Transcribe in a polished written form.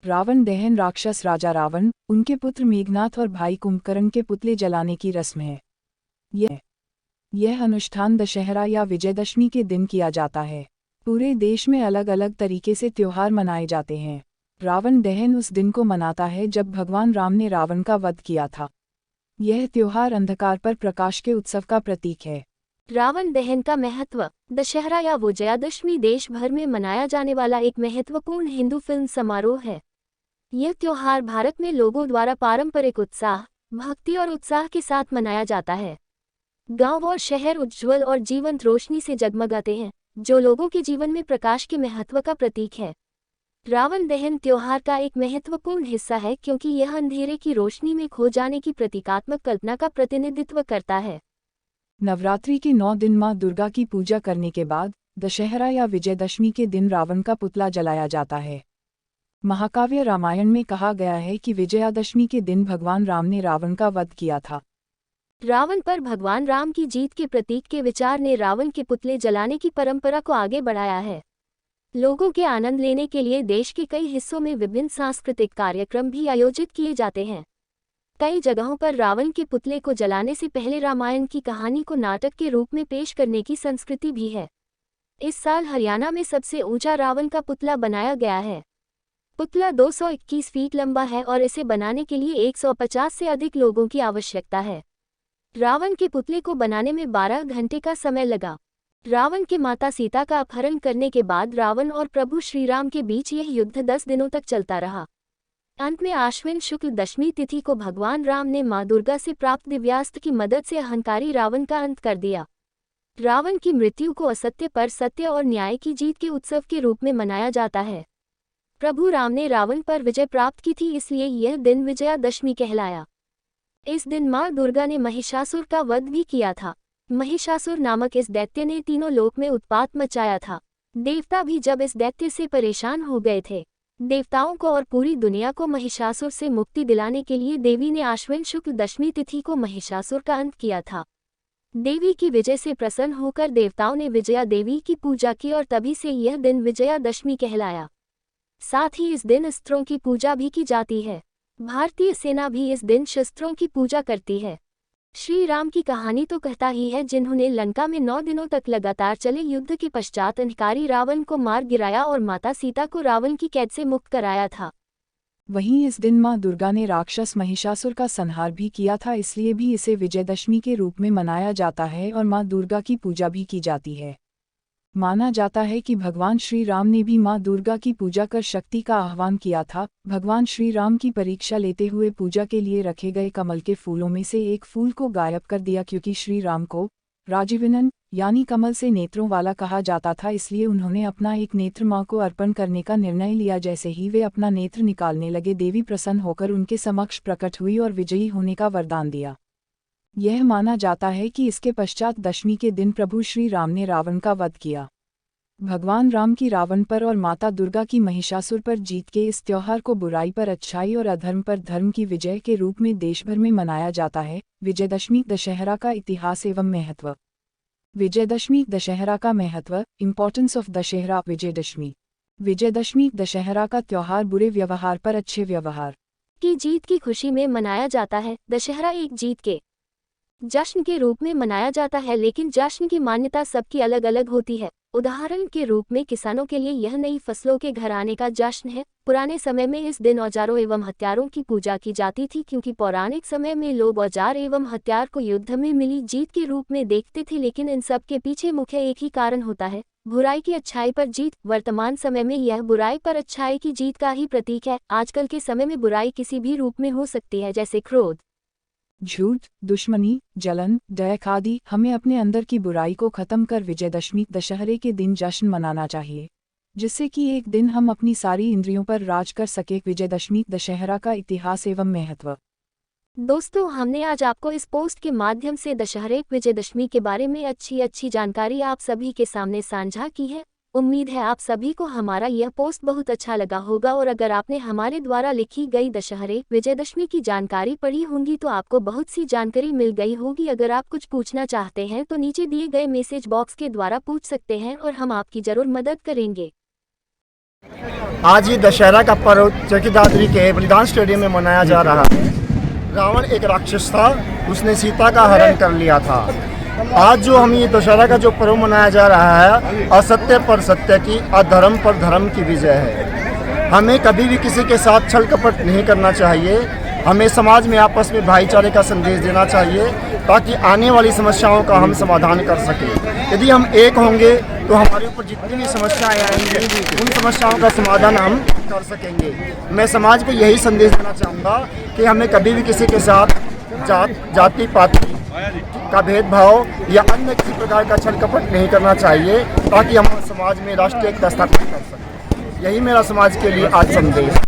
रावण दहन राक्षस राजा रावण, उनके पुत्र मेघनाथ और भाई कुंभकर्ण के पुतले जलाने की रस्म है। यह अनुष्ठान दशहरा या विजयदशमी के दिन किया जाता है। पूरे देश में अलग अलग तरीके से त्योहार मनाए जाते हैं। रावण दहन उस दिन को मनाता है जब भगवान राम ने रावण का वध किया था। यह त्योहार अंधकार पर प्रकाश के उत्सव का प्रतीक है। रावण दहन का महत्व। दशहरा या विजयादशमी देश भर में मनाया जाने वाला एक महत्वपूर्ण हिंदू फिल्म समारोह है। यह त्योहार भारत में लोगों द्वारा पारंपरिक उत्साह, भक्ति और उत्साह के साथ मनाया जाता है। गांव और शहर उज्ज्वल और जीवंत रोशनी से जगमगाते हैं, जो लोगों के जीवन में प्रकाश के महत्व का प्रतीक है। रावण दहन त्योहार का एक महत्वपूर्ण हिस्सा है क्योंकि यह अंधेरे की रोशनी में खो जाने की प्रतीकात्मक कल्पना का प्रतिनिधित्व करता है। नवरात्रि के 9 दिन मां दुर्गा की पूजा करने के बाद दशहरा या विजयदशमी के दिन रावण का पुतला जलाया जाता है। महाकाव्य रामायण में कहा गया है कि विजयादशमी के दिन भगवान राम ने रावण का वध किया था। रावण पर भगवान राम की जीत के प्रतीक के विचार ने रावण के पुतले जलाने की परंपरा को आगे बढ़ाया है। लोगों के आनंद लेने के लिए देश के कई हिस्सों में विभिन्न सांस्कृतिक कार्यक्रम भी आयोजित किए जाते हैं। कई जगहों पर रावण के पुतले को जलाने से पहले रामायण की कहानी को नाटक के रूप में पेश करने की संस्कृति भी है। इस साल हरियाणा में सबसे ऊंचा रावण का पुतला बनाया गया है। पुतला 221 फीट लंबा है और इसे बनाने के लिए 150 से अधिक लोगों की आवश्यकता है। रावण के पुतले को बनाने में 12 घंटे का समय लगा। रावण के माता सीता का अपहरण करने के बाद रावण और प्रभु श्रीराम के बीच यह युद्ध 10 दिनों तक चलता रहा। अंत में आश्विन शुक्ल दशमी तिथि को भगवान राम ने मां दुर्गा से प्राप्त दिव्यास्त्र की मदद से अहंकारी रावण का अंत कर दिया। रावण की मृत्यु को असत्य पर सत्य और न्याय की जीत के उत्सव के रूप में मनाया जाता है। प्रभु राम ने रावण पर विजय प्राप्त की थी, इसलिए यह दिन विजयादशमी कहलाया। इस दिन मां दुर्गा ने महिषासुर का वध भी किया था। महिषासुर नामक इस दैत्य ने तीनों लोक में उत्पात मचाया था। देवता भी जब इस दैत्य से परेशान हो गए थे। देवताओं को और पूरी दुनिया को महिषासुर से मुक्ति दिलाने के लिए देवी ने आश्विन शुक्ल दशमी तिथि को महिषासुर का अंत किया था। देवी की विजय से प्रसन्न होकर देवताओं ने विजया देवी की पूजा की और तभी से यह दिन विजयादशमी कहलाया। साथ ही इस दिन अस्त्रों की पूजा भी की जाती है। भारतीय सेना भी इस दिन शस्त्रों की पूजा करती है। श्री राम की कहानी तो कहता ही है, जिन्होंने लंका में 9 दिनों तक लगातार चले युद्ध के पश्चात अंधकारी रावण को मार गिराया और माता सीता को रावण की कैद से मुक्त कराया था। वहीं इस दिन मां दुर्गा ने राक्षस महिषासुर का संहार भी किया था, इसलिए भी इसे विजयदशमी के रूप में मनाया जाता है और मां दुर्गा की पूजा भी की जाती है। माना जाता है कि भगवान श्री राम ने भी मां दुर्गा की पूजा कर शक्ति का आह्वान किया था। भगवान श्री राम की परीक्षा लेते हुए पूजा के लिए रखे गए कमल के फूलों में से एक फूल को गायब कर दिया, क्योंकि श्री राम को राजीवनन यानी कमल से नेत्रों वाला कहा जाता था, इसलिए उन्होंने अपना एक नेत्र मां को अर्पण करने का निर्णय लिया। जैसे ही वे अपना नेत्र निकालने लगे, देवी प्रसन्न होकर उनके समक्ष प्रकट हुई और विजयी होने का वरदान दिया। यह माना जाता है कि इसके पश्चात दशमी के दिन प्रभु श्री राम ने रावण का वध किया। भगवान राम की रावण पर और माता दुर्गा की महिषासुर पर जीत के इस त्योहार को बुराई पर अच्छाई और अधर्म पर धर्म की विजय के रूप में देश भर में मनाया जाता है। विजयदशमी दशहरा का इतिहास एवं महत्व। विजयदशमी दशहरा का महत्व। Importance of Dussehra. विजयदशमी दशहरा का त्योहार बुरे व्यवहार पर अच्छे व्यवहार की जीत की खुशी में मनाया जाता है। दशहरा एक जीत के जश्न के रूप में मनाया जाता है, लेकिन जश्न की मान्यता सबकी अलग अलग होती है। उदाहरण के रूप में किसानों के लिए यह नई फसलों के घर आने का जश्न है। पुराने समय में इस दिन औजारों एवं हथियारों की पूजा की जाती थी, क्योंकि पौराणिक समय में लोग औजार एवं हथियार को युद्ध में मिली जीत के रूप में देखते थे, लेकिन इन सब के पीछे मुख्य एक ही कारण होता है, बुराई की अच्छाई पर जीत। वर्तमान समय में यह बुराई पर अच्छाई की जीत का ही प्रतीक है। आजकल के समय में बुराई किसी भी रूप में हो सकती है, जैसे क्रोध, झूठ, दुश्मनी, जलन, डर आदि। हमें अपने अंदर की बुराई को खत्म कर विजयदशमी दशहरे के दिन जश्न मनाना चाहिए, जिससे कि एक दिन हम अपनी सारी इंद्रियों पर राज कर सके। विजयदशमी दशहरा का इतिहास एवं महत्व। दोस्तों, हमने आज आपको इस पोस्ट के माध्यम से दशहरे विजयदशमी के बारे में अच्छी जानकारी आप सभी के सामने साझा की है। उम्मीद है आप सभी को हमारा यह पोस्ट बहुत अच्छा लगा होगा, और अगर आपने हमारे द्वारा लिखी गई दशहरे विजयदशमी की जानकारी पढ़ी होंगी तो आपको बहुत सी जानकारी मिल गई होगी। अगर आप कुछ पूछना चाहते हैं तो नीचे दिए गए मैसेज बॉक्स के द्वारा पूछ सकते हैं और हम आपकी जरूर मदद करेंगे। आज ये दशहरा का पर्व चरखी दादरी के बलिदान स्टेडियम में मनाया जा रहा है। रावण एक राक्षस था, उसने सीता का हरण कर लिया था। आज जो हम ये दशहरा का जो पर्व मनाया जा रहा है, असत्य पर सत्य की, अधर्म पर धर्म की विजय है। हमें कभी भी किसी के साथ छल कपट नहीं करना चाहिए। हमें समाज में आपस में भाईचारे का संदेश देना चाहिए ताकि आने वाली समस्याओं का हम समाधान कर सकें। यदि हम एक होंगे तो हमारे ऊपर जितनी भी समस्याएं आएंगी उन समस्याओं का समाधान हम कर सकेंगे। मैं समाज को यही संदेश देना चाहूँगा कि हमें कभी भी किसी के साथ जाति पाति का भेदभाव या अन्य किसी प्रकार का छल कपट नहीं करना चाहिए ताकि हम समाज में राष्ट्रीय एकता स्थापित कर सकें। यही मेरा समाज के लिए आज संदेश।